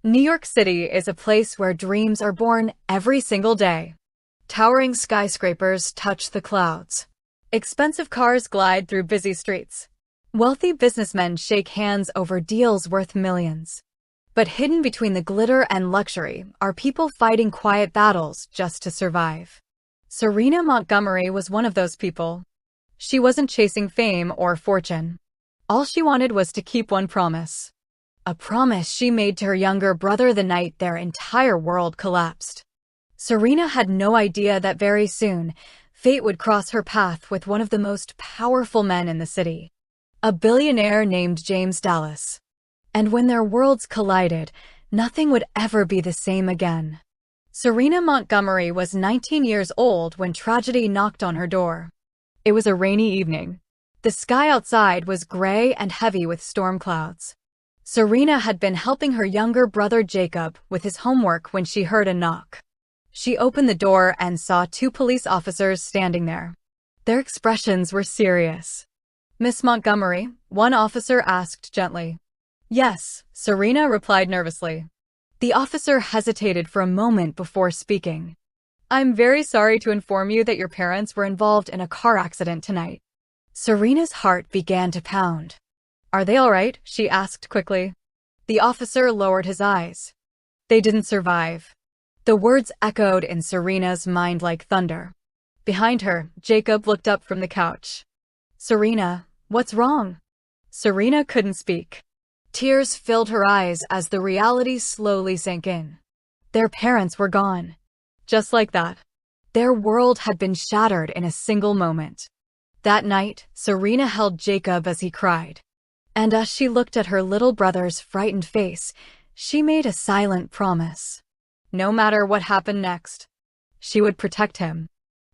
New York City is a place where dreams are born every single day. Towering skyscrapers touch the clouds. Expensive cars glide through busy streets. Wealthy businessmen shake hands over deals worth millions. But hidden between the glitter and luxury are people fighting quiet battles just to survive. Serena Montgomery was one of those people. She wasn't chasing fame or fortune. All she wanted was to keep one promise. A promise she made to her younger brother the night their entire world collapsed. Serena had no idea that very soon, fate would cross her path with one of the most powerful men in the city. A billionaire named James Dallas. And when their worlds collided, nothing would ever be the same again. Serena Montgomery was 19 years old when tragedy knocked on her door. It was a rainy evening. The sky outside was gray and heavy with storm clouds. Serena had been helping her younger brother Jacob with his homework when she heard a knock. She opened the door and saw two police officers standing there. Their expressions were serious. "Miss Montgomery?" one officer asked gently. "Yes," Serena replied nervously. The officer hesitated for a moment before speaking. "I'm very sorry to inform you that your parents were involved in a car accident tonight." Serena's heart began to pound. "Are they all right?" she asked quickly. The officer lowered his eyes. "They didn't survive." The words echoed in Serena's mind like thunder. Behind her, Jacob looked up from the couch. "Serena, what's wrong?" Serena couldn't speak. Tears filled her eyes as the reality slowly sank in. Their parents were gone. Just like that. Their world had been shattered in a single moment. That night, Serena held Jacob as he cried. And as she looked at her little brother's frightened face, she made a silent promise. No matter what happened next, she would protect him.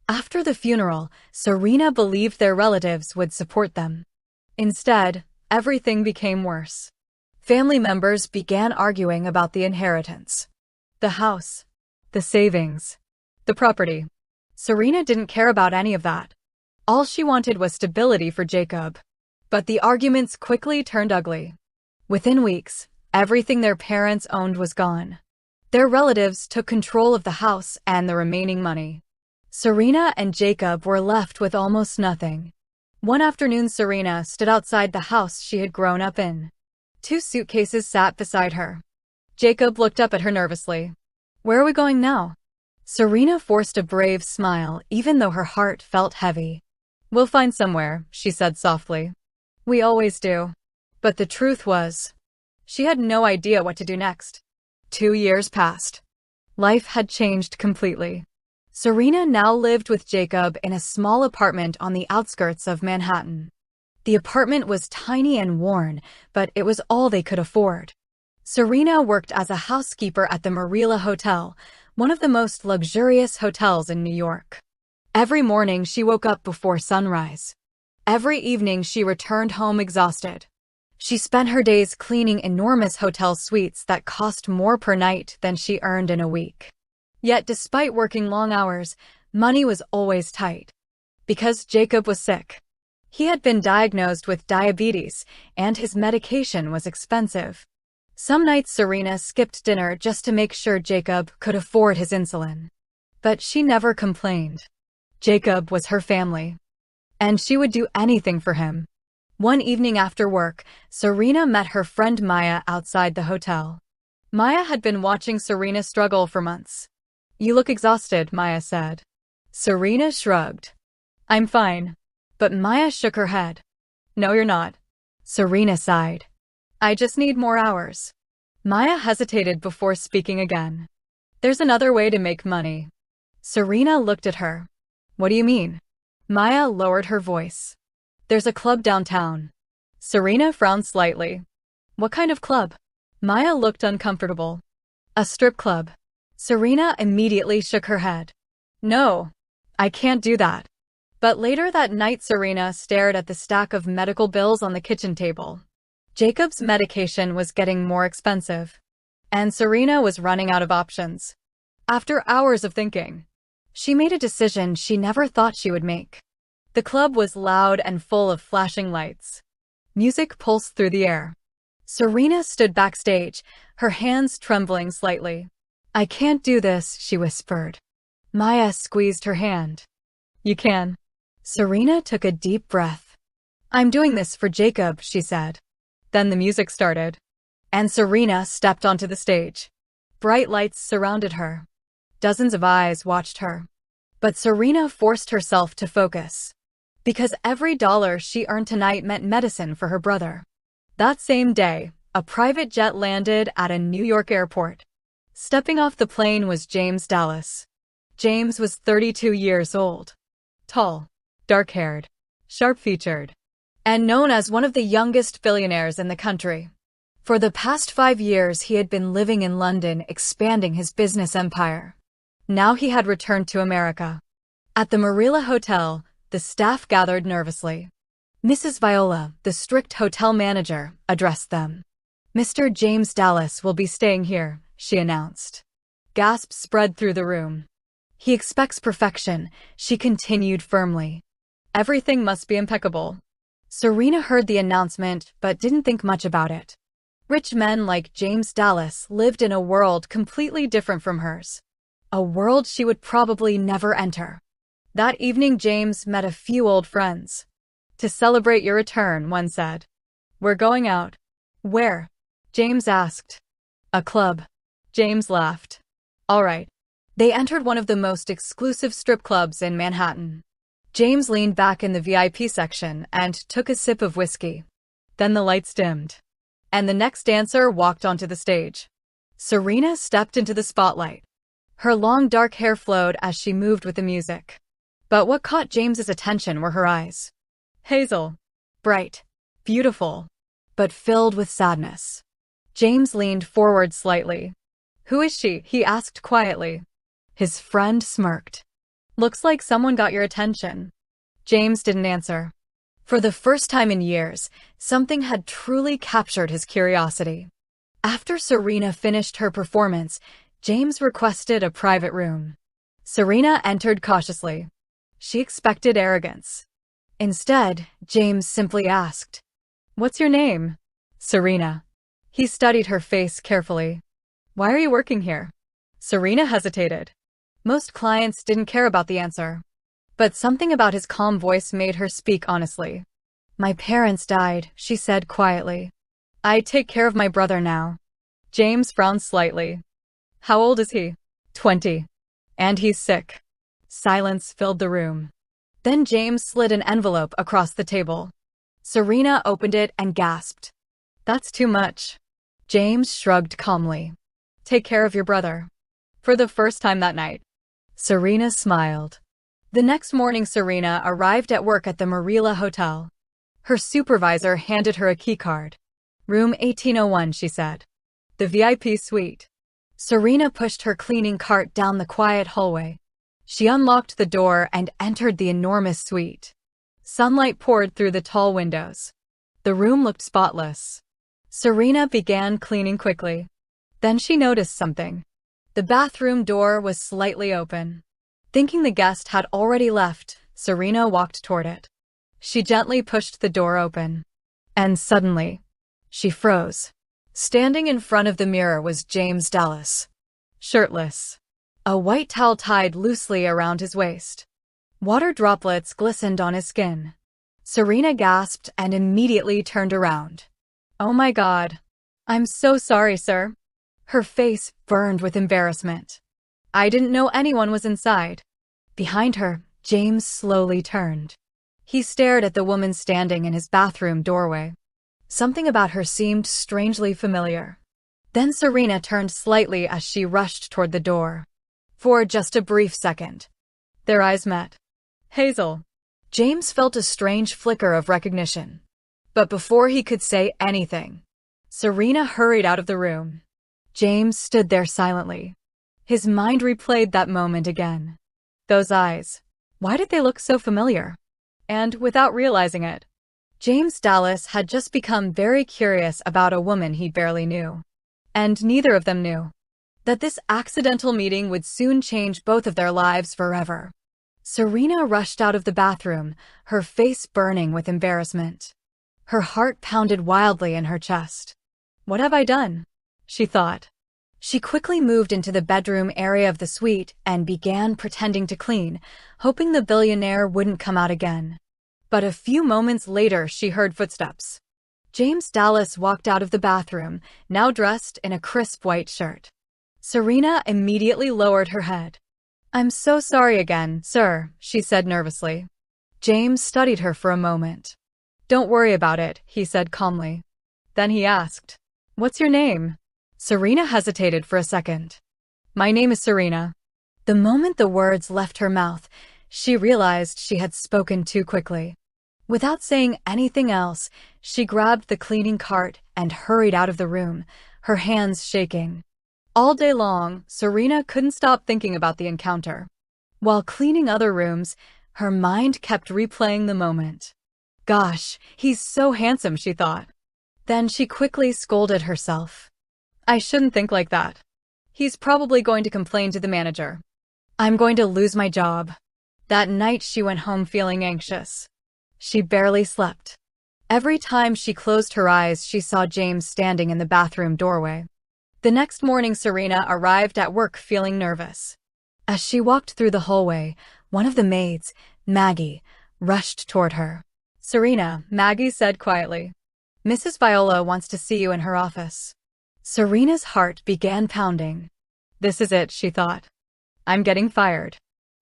After the funeral, Serena believed their relatives would support them. Instead, everything became worse. Family members began arguing about the inheritance. The house. The savings. The property. Serena didn't care about any of that. All she wanted was stability for Jacob. But the arguments quickly turned ugly. Within weeks, everything their parents owned was gone. Their relatives took control of the house and the remaining money. Serena and Jacob were left with almost nothing. One afternoon, Serena stood outside the house she had grown up in. Two suitcases sat beside her. Jacob looked up at her nervously. "Where are we going now?" Serena forced a brave smile, even though her heart felt heavy. "We'll find somewhere," she said softly. "We always do." But the truth was, she had no idea what to do next. 2 years passed. Life had changed completely. Serena now lived with Jacob in a small apartment on the outskirts of Manhattan. The apartment was tiny and worn, but it was all they could afford. Serena worked as a housekeeper at the Marilla Hotel, one of the most luxurious hotels in New York. Every morning she woke up before sunrise. Every evening she returned home exhausted. She spent her days cleaning enormous hotel suites that cost more per night than she earned in a week. Yet despite working long hours, money was always tight. Because Jacob was sick. He had been diagnosed with diabetes, and his medication was expensive. Some nights Serena skipped dinner just to make sure Jacob could afford his insulin. But she never complained. Jacob was her family. And she would do anything for him. One evening after work, Serena met her friend Maya outside the hotel. Maya had been watching Serena struggle for months. "You look exhausted," Maya said. Serena shrugged. "I'm fine." But Maya shook her head. "No, you're not." Serena sighed. "I just need more hours." Maya hesitated before speaking again. "There's another way to make money." Serena looked at her. "What do you mean?" Maya lowered her voice. "There's a club downtown." Serena frowned slightly. "What kind of club?" Maya looked uncomfortable. "A strip club." Serena immediately shook her head. "No, I can't do that." But later that night Serena stared at the stack of medical bills on the kitchen table. Jacob's medication was getting more expensive. And Serena was running out of options. After hours of thinking, she made a decision she never thought she would make. The club was loud and full of flashing lights. Music pulsed through the air. Serena stood backstage, her hands trembling slightly. "I can't do this," she whispered. Maya squeezed her hand. "You can." Serena took a deep breath. "I'm doing this for Jacob," she said. Then the music started, and Serena stepped onto the stage. Bright lights surrounded her. Dozens of eyes watched her. But Serena forced herself to focus, because every dollar she earned tonight meant medicine for her brother. That same day, a private jet landed at a New York airport. Stepping off the plane was James Dallas. James was 32 years old. Tall, dark-haired, sharp-featured, and known as one of the youngest billionaires in the country. For the past 5 years, he had been living in London, expanding his business empire. Now he had returned to America. At the Marilla Hotel, the staff gathered nervously. Mrs. Viola, the strict hotel manager, addressed them. "Mr. James Dallas will be staying here," she announced. Gasps spread through the room. "He expects perfection," she continued firmly. "Everything must be impeccable." Serena heard the announcement but didn't think much about it. Rich men like James Dallas lived in a world completely different from hers. A world she would probably never enter. That evening, James met a few old friends. "To celebrate your return," one said. "We're going out." "Where?" James asked. "A club." James laughed. "All right." They entered one of the most exclusive strip clubs in Manhattan. James leaned back in the VIP section and took a sip of whiskey. Then the lights dimmed, and the next dancer walked onto the stage. Serena stepped into the spotlight. Her long dark hair flowed as she moved with the music. But what caught James's attention were her eyes. Hazel. Bright. Beautiful. But filled with sadness. James leaned forward slightly. "Who is she?" he asked quietly. His friend smirked. "Looks like someone got your attention." James didn't answer. For the first time in years, something had truly captured his curiosity. After Serena finished her performance, James requested a private room. Serena entered cautiously. She expected arrogance. Instead, James simply asked, "What's your name?" "Serena." He studied her face carefully. "Why are you working here?" Serena hesitated. Most clients didn't care about the answer. But something about his calm voice made her speak honestly. "My parents died," she said quietly. "I take care of my brother now." James frowned slightly. "How old is he?" 20. "And he's sick." Silence filled the room. Then James slid an envelope across the table. Serena opened it and gasped. "That's too much." James shrugged calmly. "Take care of your brother." For the first time that night, Serena smiled. The next morning, Serena arrived at work at the Marilla Hotel. Her supervisor handed her a keycard. "Room 1801, she said. "The VIP suite." Serena pushed her cleaning cart down the quiet hallway. She unlocked the door and entered the enormous suite. Sunlight poured through the tall windows. The room looked spotless. Serena began cleaning quickly. Then she noticed something. The bathroom door was slightly open. Thinking the guest had already left, Serena walked toward it. She gently pushed the door open. And suddenly, she froze. Standing in front of the mirror was James Dallas. Shirtless. A white towel tied loosely around his waist. Water droplets glistened on his skin. Serena gasped and immediately turned around. "Oh my God. I'm so sorry, sir." Her face burned with embarrassment. "I didn't know anyone was inside." Behind her, James slowly turned. He stared at the woman standing in his bathroom doorway. Something about her seemed strangely familiar. Then Serena turned slightly as she rushed toward the door. For just a brief second, their eyes met. "Hazel." James felt a strange flicker of recognition. But before he could say anything, Serena hurried out of the room. James stood there silently. His mind replayed that moment again. Those eyes. Why did they look so familiar? And without realizing it, James Dallas had just become very curious about a woman he barely knew. And neither of them knew that this accidental meeting would soon change both of their lives forever. Serena rushed out of the bathroom, her face burning with embarrassment. Her heart pounded wildly in her chest. What have I done? She thought. She quickly moved into the bedroom area of the suite and began pretending to clean, hoping the billionaire wouldn't come out again. But a few moments later, she heard footsteps. James Dallas walked out of the bathroom, now dressed in a crisp white shirt. Serena immediately lowered her head. "I'm so sorry again, sir," she said nervously. James studied her for a moment. "Don't worry about it," he said calmly. Then he asked, "What's your name?" Serena hesitated for a second. "My name is Serena." The moment the words left her mouth, she realized she had spoken too quickly. Without saying anything else, she grabbed the cleaning cart and hurried out of the room, her hands shaking. All day long, Serena couldn't stop thinking about the encounter. While cleaning other rooms, her mind kept replaying the moment. "Gosh, he's so handsome," she thought. Then she quickly scolded herself. "I shouldn't think like that. He's probably going to complain to the manager. I'm going to lose my job." That night she went home feeling anxious. She barely slept. Every time she closed her eyes, she saw James standing in the bathroom doorway. The next morning, Serena arrived at work feeling nervous. As she walked through the hallway, one of the maids, Maggie, rushed toward her. "Serena," Maggie said quietly. "Mrs. Viola wants to see you in her office." Serena's heart began pounding. This is it, she thought. I'm getting fired.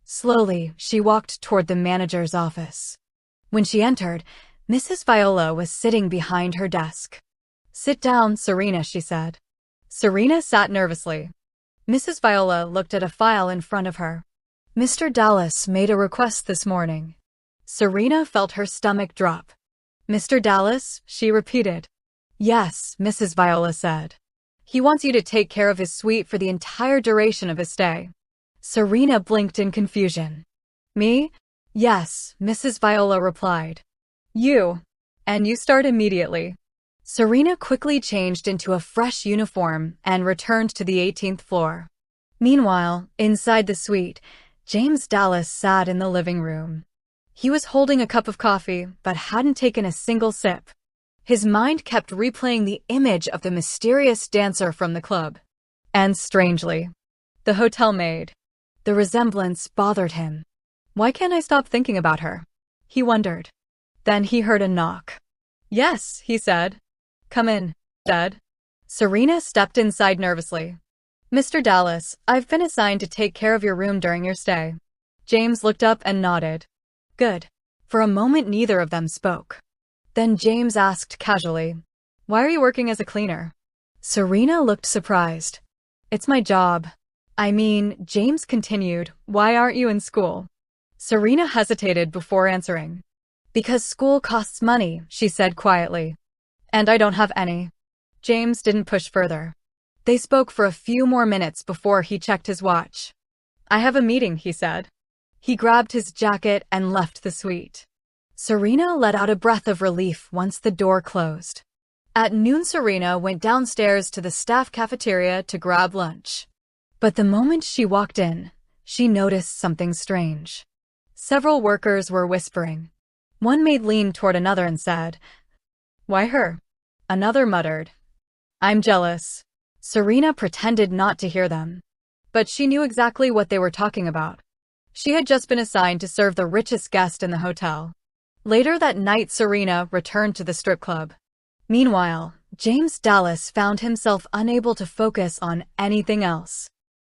Slowly, she walked toward the manager's office. When she entered, Mrs. Viola was sitting behind her desk. "Sit down, Serena," she said. Serena sat nervously. Mrs. Viola looked at a file in front of her. "Mr. Dallas made a request this morning." Serena felt her stomach drop. "Mr. Dallas?" she repeated. "Yes," Mrs. Viola said. "He wants you to take care of his suite for the entire duration of his stay." Serena blinked in confusion. "Me?" "Yes," Mrs. Viola replied. "You. And you start immediately." Serena quickly changed into a fresh uniform and returned to the 18th floor. Meanwhile, inside the suite, James Dallas sat in the living room. He was holding a cup of coffee, but hadn't taken a single sip. His mind kept replaying the image of the mysterious dancer from the club. And strangely, the hotel maid. The resemblance bothered him. Why can't I stop thinking about her? He wondered. Then he heard a knock. "Yes," he said. "Come in, Dad." Serena stepped inside nervously. "Mr. Dallas, I've been assigned to take care of your room during your stay." James looked up and nodded. "Good." For a moment, neither of them spoke. Then James asked casually, "Why are you working as a cleaner?" Serena looked surprised. "It's my job." "I mean," James continued, "why aren't you in school?" Serena hesitated before answering. "Because school costs money," she said quietly. "And I don't have any." James didn't push further. They spoke for a few more minutes before he checked his watch. "I have a meeting," he said. He grabbed his jacket and left the suite. Serena let out a breath of relief once the door closed. At noon, Serena went downstairs to the staff cafeteria to grab lunch. But the moment she walked in, she noticed something strange. Several workers were whispering. One maid leaned toward another and said, "Why her?" Another muttered, "I'm jealous." Serena pretended not to hear them. But she knew exactly what they were talking about. She had just been assigned to serve the richest guest in the hotel. Later that night, Serena returned to the strip club. Meanwhile, James Dallas found himself unable to focus on anything else.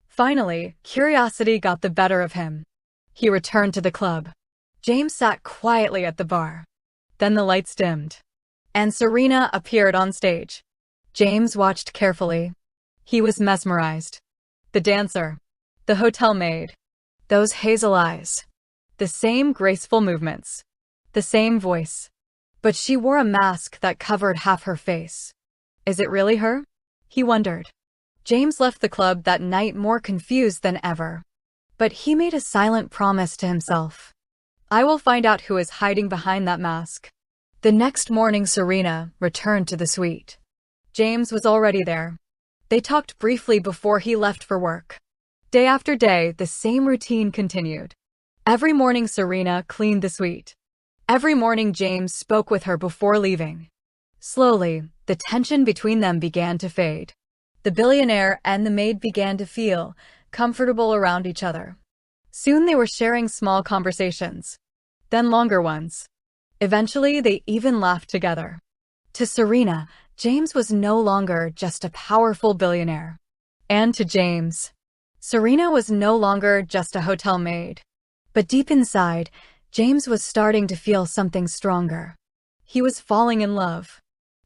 Finally, curiosity got the better of him. He returned to the club. James sat quietly at the bar. Then the lights dimmed, and Serena appeared on stage. James watched carefully. He was mesmerized. The dancer, the hotel maid, those hazel eyes, the same graceful movements, the same voice. But she wore a mask that covered half her face. Is it really her? He wondered. James left the club that night more confused than ever. But he made a silent promise to himself. I will find out who is hiding behind that mask. The next morning, Serena returned to the suite. James was already there. They talked briefly before he left for work. Day after day, the same routine continued. Every morning, Serena cleaned the suite. Every morning, James spoke with her before leaving. Slowly, the tension between them began to fade. The billionaire and the maid began to feel comfortable around each other. Soon they were sharing small conversations, then longer ones. Eventually, they even laughed together. To Serena, James was no longer just a powerful billionaire. And to James, Serena was no longer just a hotel maid. But deep inside, James was starting to feel something stronger. He was falling in love.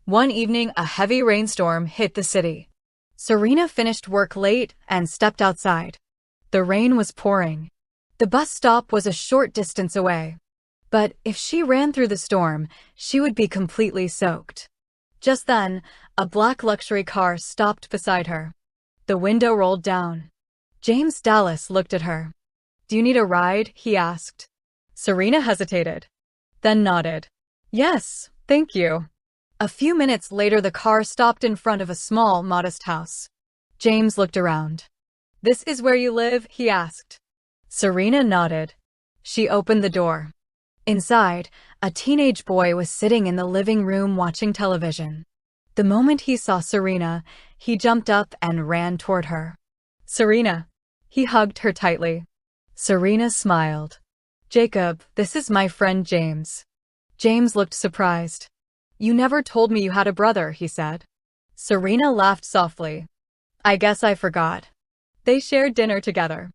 One evening, a heavy rainstorm hit the city. Serena finished work late and stepped outside. The rain was pouring. The bus stop was a short distance away. But if she ran through the storm, she would be completely soaked. Just then, a black luxury car stopped beside her. The window rolled down. James Dallas looked at her. "Do you need a ride?" he asked. Serena hesitated, then nodded. "Yes, thank you." A few minutes later, the car stopped in front of a small, modest house. James looked around. "This is where you live?" he asked. Serena nodded. She opened the door. Inside, a teenage boy was sitting in the living room watching television. The moment he saw Serena, he jumped up and ran toward her. "Serena!" He hugged her tightly. Serena smiled. "Jacob, this is my friend James." James looked surprised. "You never told me you had a brother," he said. Serena laughed softly. "I guess I forgot." They shared dinner together.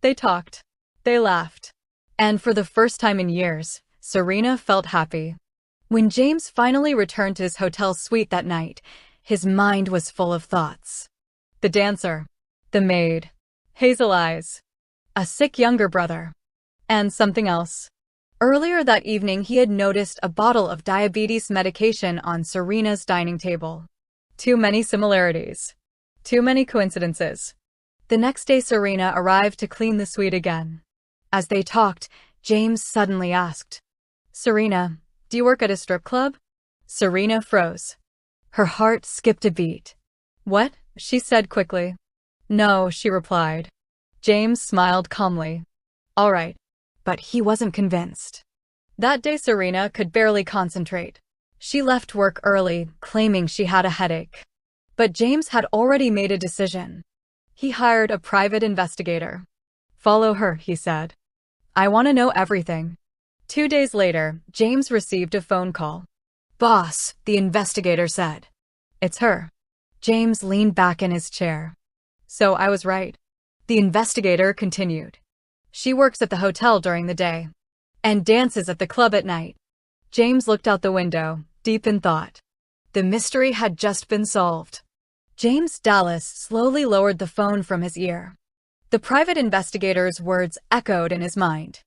They talked. They laughed. And for the first time in years, Serena felt happy. When James finally returned to his hotel suite that night, his mind was full of thoughts. The dancer, the maid, hazel eyes, a sick younger brother, and something else. Earlier that evening, he had noticed a bottle of diabetes medication on Serena's dining table. Too many similarities. Too many coincidences. The next day, Serena arrived to clean the suite again. As they talked, James suddenly asked, "Serena, do you work at a strip club?" Serena froze. Her heart skipped a beat. "What?" she said quickly. "No," she replied. James smiled calmly. "All right." But he wasn't convinced. That day, Serena could barely concentrate. She left work early, claiming she had a headache. But James had already made a decision. He hired a private investigator. "Follow her," he said. "I want to know everything." 2 days later, James received a phone call. "Boss," the investigator said. "It's her." James leaned back in his chair. "So I was right." The investigator continued. "She works at the hotel during the day and dances at the club at night." James looked out the window, deep in thought. The mystery had just been solved. James Dallas slowly lowered the phone from his ear. The private investigator's words echoed in his mind.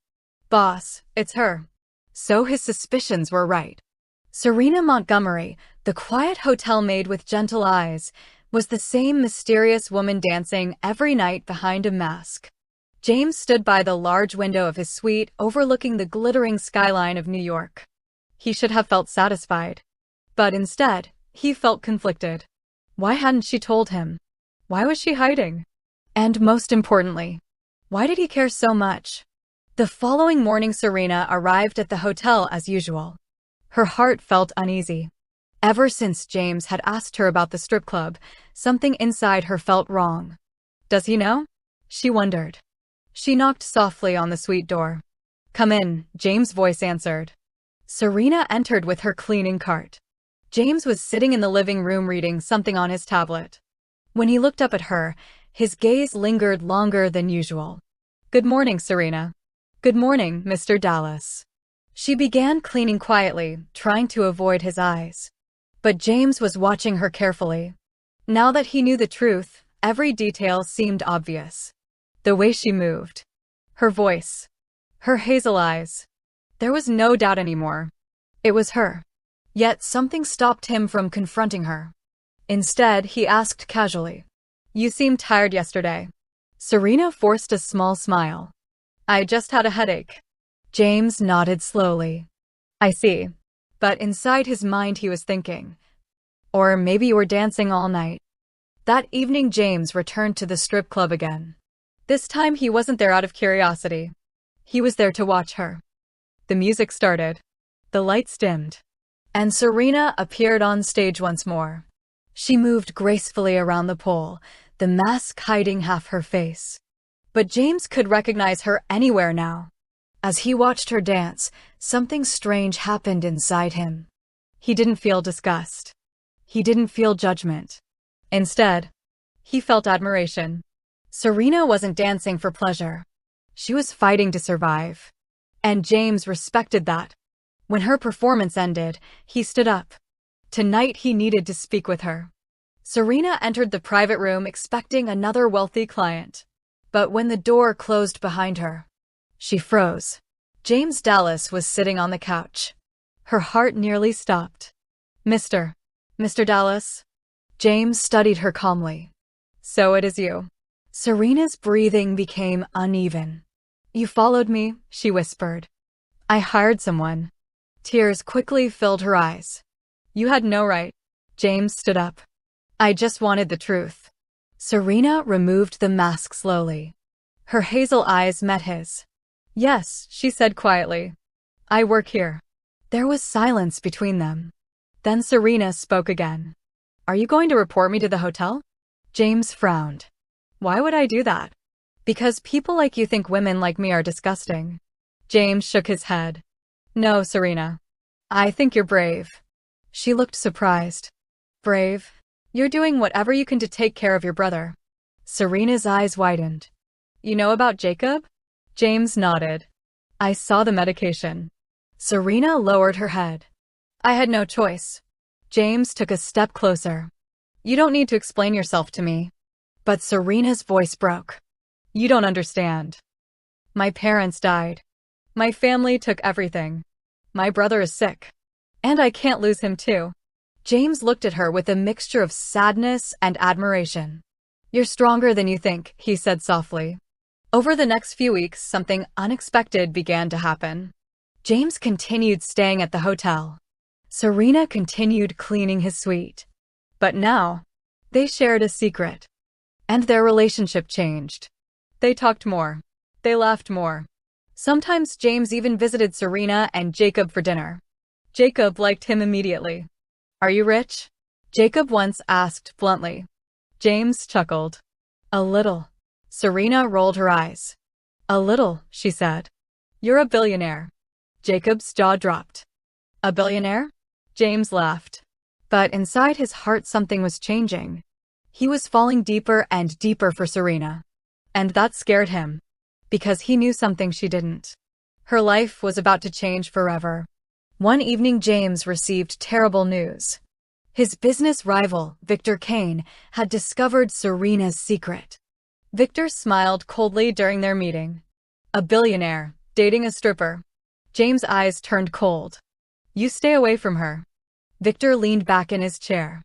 "Boss, it's her." So his suspicions were right. Serena Montgomery, the quiet hotel maid with gentle eyes, was the same mysterious woman dancing every night behind a mask. James stood by the large window of his suite overlooking the glittering skyline of New York. He should have felt satisfied. But instead, he felt conflicted. Why hadn't she told him? Why was she hiding? And most importantly, why did he care so much? The following morning, Serena arrived at the hotel as usual. Her heart felt uneasy. Ever since James had asked her about the strip club, something inside her felt wrong. Does he know? She wondered. She knocked softly on the suite door. "Come in," James' voice answered. Serena entered with her cleaning cart. James was sitting in the living room reading something on his tablet. When he looked up at her, his gaze lingered longer than usual. "Good morning, Serena." "Good morning, Mr. Dallas." She began cleaning quietly, trying to avoid his eyes. But James was watching her carefully. Now that he knew the truth, every detail seemed obvious. The way she moved, her voice, her hazel eyes. There was no doubt anymore. It was her. Yet something stopped him from confronting her. Instead, he asked casually, "You seemed tired yesterday." Serena forced a small smile. "I just had a headache." James nodded slowly. "I see." But inside his mind he was thinking, or maybe you were dancing all night. That evening, James returned to the strip club again. This time he wasn't there out of curiosity. He was there to watch her. The music started. The lights dimmed. and Serena appeared on stage once more. She moved gracefully around the pole, the mask hiding half her face. But James could recognize her anywhere now. As he watched her dance, something strange happened inside him. He didn't feel disgust. He didn't feel judgment. Instead, he felt admiration. Serena wasn't dancing for pleasure. She was fighting to survive. And James respected that. When her performance ended, he stood up. Tonight he needed to speak with her. Serena entered the private room expecting another wealthy client. But when the door closed behind her, she froze. James Dallas was sitting on the couch. Her heart nearly stopped. Mr. Dallas? James studied her calmly. So it is you. Serena's breathing became uneven. You followed me, she whispered. I hired someone. Tears quickly filled her eyes. You had no right. James stood up. I just wanted the truth. Serena removed the mask slowly. Her hazel eyes met his. Yes, she said quietly. I work here. There was silence between them. Then Serena spoke again. Are you going to report me to the hotel? James frowned. Why would I do that? Because people like you think women like me are disgusting. James shook his head. No, Serena. I think you're brave. She looked surprised. Brave? You're doing whatever you can to take care of your brother. Serena's eyes widened. You know about Jacob? James nodded. I saw the medication. Serena lowered her head. I had no choice. James took a step closer. You don't need to explain yourself to me. But Serena's voice broke. You don't understand. My parents died. My family took everything. My brother is sick. And I can't lose him too. James looked at her with a mixture of sadness and admiration. You're stronger than you think, he said softly. Over the next few weeks, something unexpected began to happen. James continued staying at the hotel. Serena continued cleaning his suite. But now, they shared a secret. And their relationship changed. They talked more. They laughed more. Sometimes James even visited Serena and Jacob for dinner. Jacob liked him immediately. Are you rich? Jacob once asked bluntly. James chuckled. A little. Serena rolled her eyes. A little, she said. You're a billionaire. Jacob's jaw dropped. A billionaire? James laughed. But inside his heart something was changing. He was falling deeper and deeper for Serena. And that scared him. Because he knew something she didn't. Her life was about to change forever. One evening James received terrible news. His business rival, Victor Kane, had discovered Serena's secret. Victor smiled coldly during their meeting. A billionaire, dating a stripper. James' eyes turned cold. You stay away from her. Victor leaned back in his chair.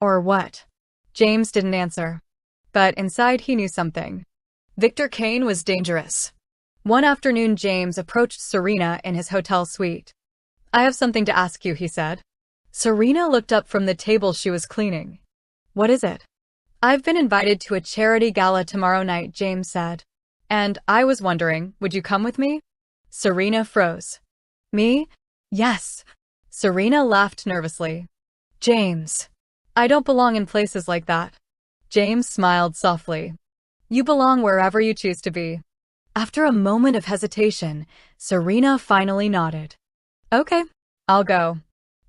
Or what? James didn't answer. But inside he knew something. Victor Kane was dangerous. One afternoon James approached Serena in his hotel suite. I have something to ask you, he said. Serena looked up from the table she was cleaning. What is it? I've been invited to a charity gala tomorrow night, James said. And I was wondering, would you come with me? Serena froze. Me? Yes. Serena laughed nervously. James. I don't belong in places like that. James smiled softly. You belong wherever you choose to be. After a moment of hesitation, Serena finally nodded. Okay, I'll go.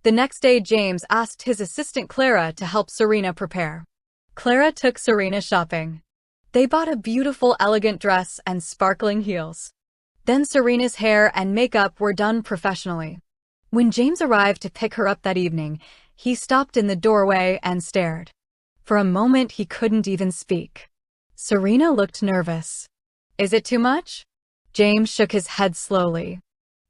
The next day, James asked his assistant Clara to help Serena prepare. Clara took Serena shopping. They bought a beautiful, elegant dress and sparkling heels. Then Serena's hair and makeup were done professionally. When James arrived to pick her up that evening, he stopped in the doorway and stared. For a moment, he couldn't even speak. Serena looked nervous. Is it too much? James shook his head slowly.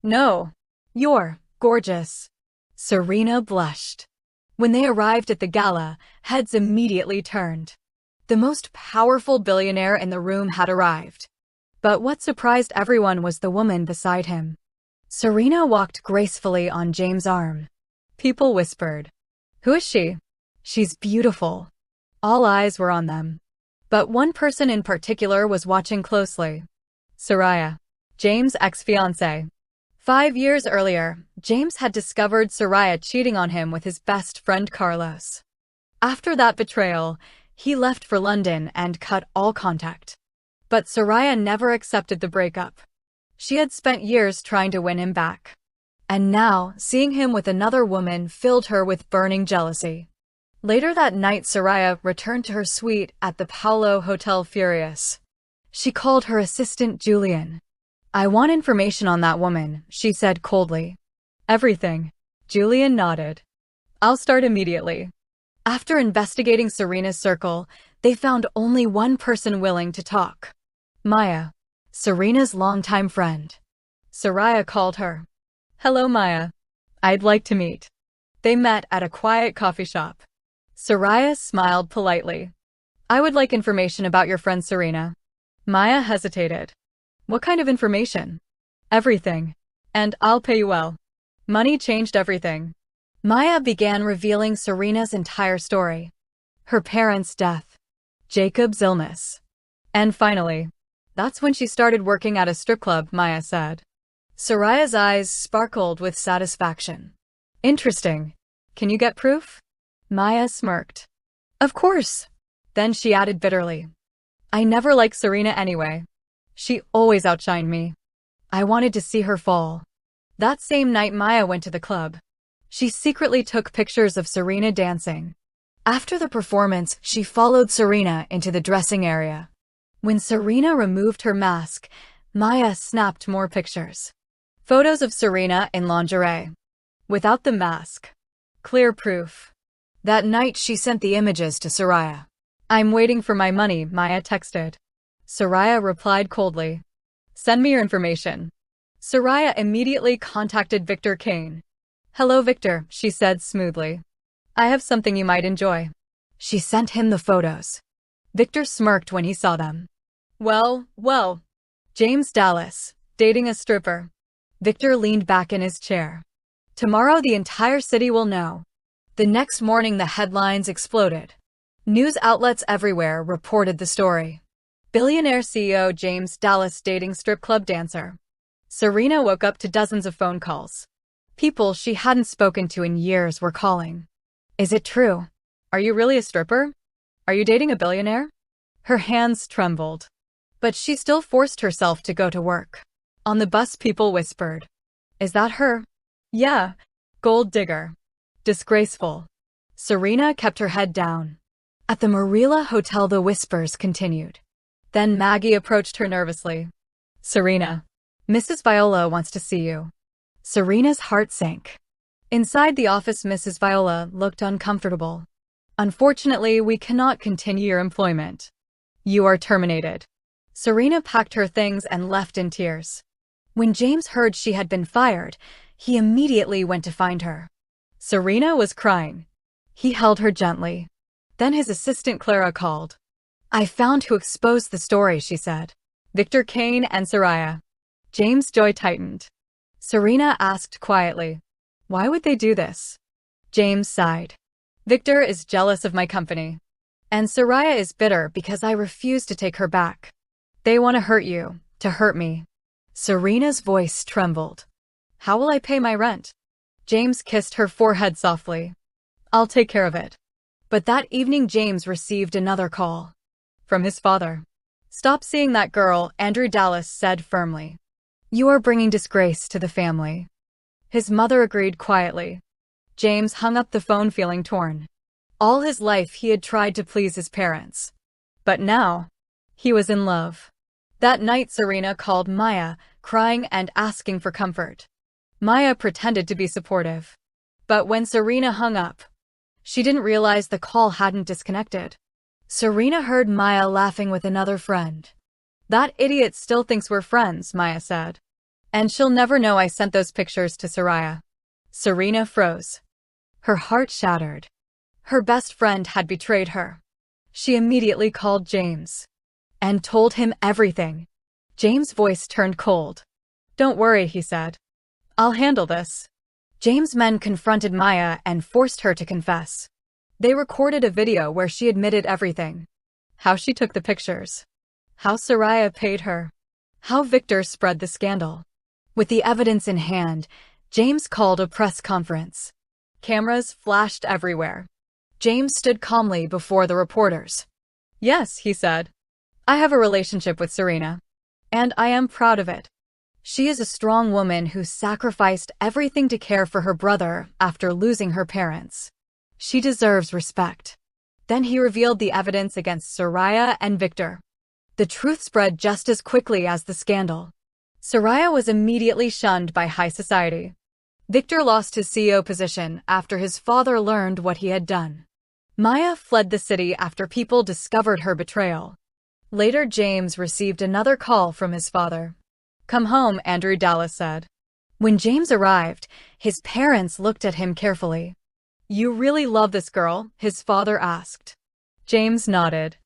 No. You're gorgeous. Serena blushed. When they arrived at the gala, heads immediately turned. The most powerful billionaire in the room had arrived. But what surprised everyone was the woman beside him. Serena walked gracefully on James' arm. People whispered. Who is she? She's beautiful. All eyes were on them. But one person in particular was watching closely. Soraya, James' ex-fiancée. 5 years earlier, James had discovered Soraya cheating on him with his best friend Carlos. After that betrayal, he left for London and cut all contact. But Soraya never accepted the breakup. She had spent years trying to win him back. And now, seeing him with another woman filled her with burning jealousy. Later that night, Soraya returned to her suite at the Paolo Hotel furious. She called her assistant Julian. "I want information on that woman," she said coldly. "Everything." Julian nodded. "I'll start immediately." After investigating Serena's circle, they found only one person willing to talk. Maya, Serena's longtime friend. Soraya called her. "Hello, Maya. I'd like to meet." They met at a quiet coffee shop. Soraya smiled politely. "I would like information about your friend Serena." Maya hesitated. "What kind of information?" "Everything. And I'll pay you well." Money changed everything. Maya began revealing Serena's entire story. Her parents' death. Jacob's illness. And finally, that's when she started working at a strip club, Maya said. Soraya's eyes sparkled with satisfaction. "Interesting. Can you get proof?" Maya smirked. "Of course." Then she added bitterly. "I never liked Serena anyway. She always outshined me. I wanted to see her fall." That same night, Maya went to the club. She secretly took pictures of Serena dancing. After the performance, she followed Serena into the dressing area. When Serena removed her mask, Maya snapped more pictures. Photos of Serena in lingerie. Without the mask. Clear proof. That night, she sent the images to Soraya. "I'm waiting for my money," Maya texted. Soraya replied coldly. "Send me your information." Soraya immediately contacted Victor Kane. "Hello, Victor," she said smoothly. "I have something you might enjoy." She sent him the photos. Victor smirked when he saw them. Well, James Dallas, dating a stripper." Victor leaned back in his chair. "Tomorrow the entire city will know." The next morning the headlines exploded. News outlets everywhere reported the story. Billionaire CEO James Dallas dating strip club dancer. Serena woke up to dozens of phone calls. People she hadn't spoken to in years were calling. "Is it true? Are you really a stripper? Are you dating a billionaire?" Her hands trembled. But she still forced herself to go to work. On the bus, people whispered. "Is that her?" "Yeah. Gold digger. Disgraceful." Serena kept her head down. At the Marilla Hotel, the whispers continued. Then Maggie approached her nervously. "Serena, Mrs. Viola wants to see you." Serena's heart sank. Inside the office, Mrs. Viola looked uncomfortable. "Unfortunately, we cannot continue your employment. You are terminated." Serena packed her things and left in tears. When James heard she had been fired, he immediately went to find her. Serena was crying. He held her gently. Then his assistant Clara called. "I found who exposed the story," she said. "Victor Kane and Soraya." James' jaw tightened. Serena asked quietly, "Why would they do this?" James sighed. "Victor is jealous of my company. And Soraya is bitter because I refuse to take her back. They want to hurt you, to hurt me." Serena's voice trembled. "How will I pay my rent?" James kissed her forehead softly. "I'll take care of it." But that evening James received another call. From his father. "Stop seeing that girl," Andrew Dallas said firmly. "You are bringing disgrace to the family." His mother agreed quietly. James hung up the phone feeling torn. All his life he had tried to please his parents. But now, he was in love. That night Serena called Maya, crying and asking for comfort. Maya pretended to be supportive. But when Serena hung up, she didn't realize the call hadn't disconnected. Serena heard Maya laughing with another friend. "That idiot still thinks we're friends," Maya said. "And she'll never know I sent those pictures to Soraya." Serena froze. Her heart shattered. Her best friend had betrayed her. She immediately called James and told him everything. James' voice turned cold. "Don't worry," he said. "I'll handle this." James' men confronted Maya and forced her to confess. They recorded a video where she admitted everything. How she took the pictures. How Soraya paid her. How Victor spread the scandal. With the evidence in hand, James called a press conference. Cameras flashed everywhere. James stood calmly before the reporters. "Yes," he said. "I have a relationship with Serena, and I am proud of it. She is a strong woman who sacrificed everything to care for her brother after losing her parents. She deserves respect." Then he revealed the evidence against Soraya and Victor. The truth spread just as quickly as the scandal. Soraya was immediately shunned by high society. Victor lost his CEO position after his father learned what he had done. Maya fled the city after people discovered her betrayal. Later, James received another call from his father. "Come home," Andrew Dallas said. When James arrived, his parents looked at him carefully. "You really love this girl?" his father asked. James nodded.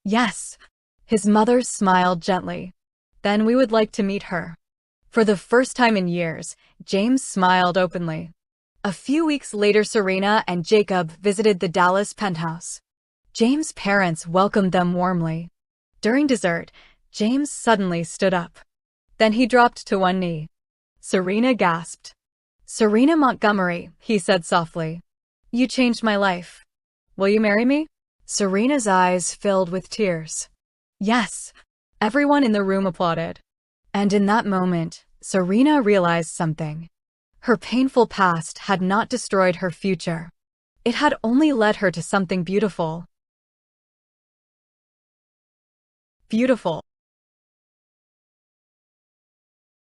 "Yes." His mother smiled gently. "Then we would like to meet her." For the first time in years, James smiled openly. A few weeks later, Serena and Jacob visited the Dallas penthouse. James' parents welcomed them warmly. During dessert, James suddenly stood up. Then he dropped to one knee. Serena gasped. "Serena Montgomery," he said softly. "You changed my life. Will you marry me?" Serena's eyes filled with tears. "Yes." Everyone in the room applauded. And in that moment, Serena realized something. Her painful past had not destroyed her future. It had only led her to something beautiful. Beautiful.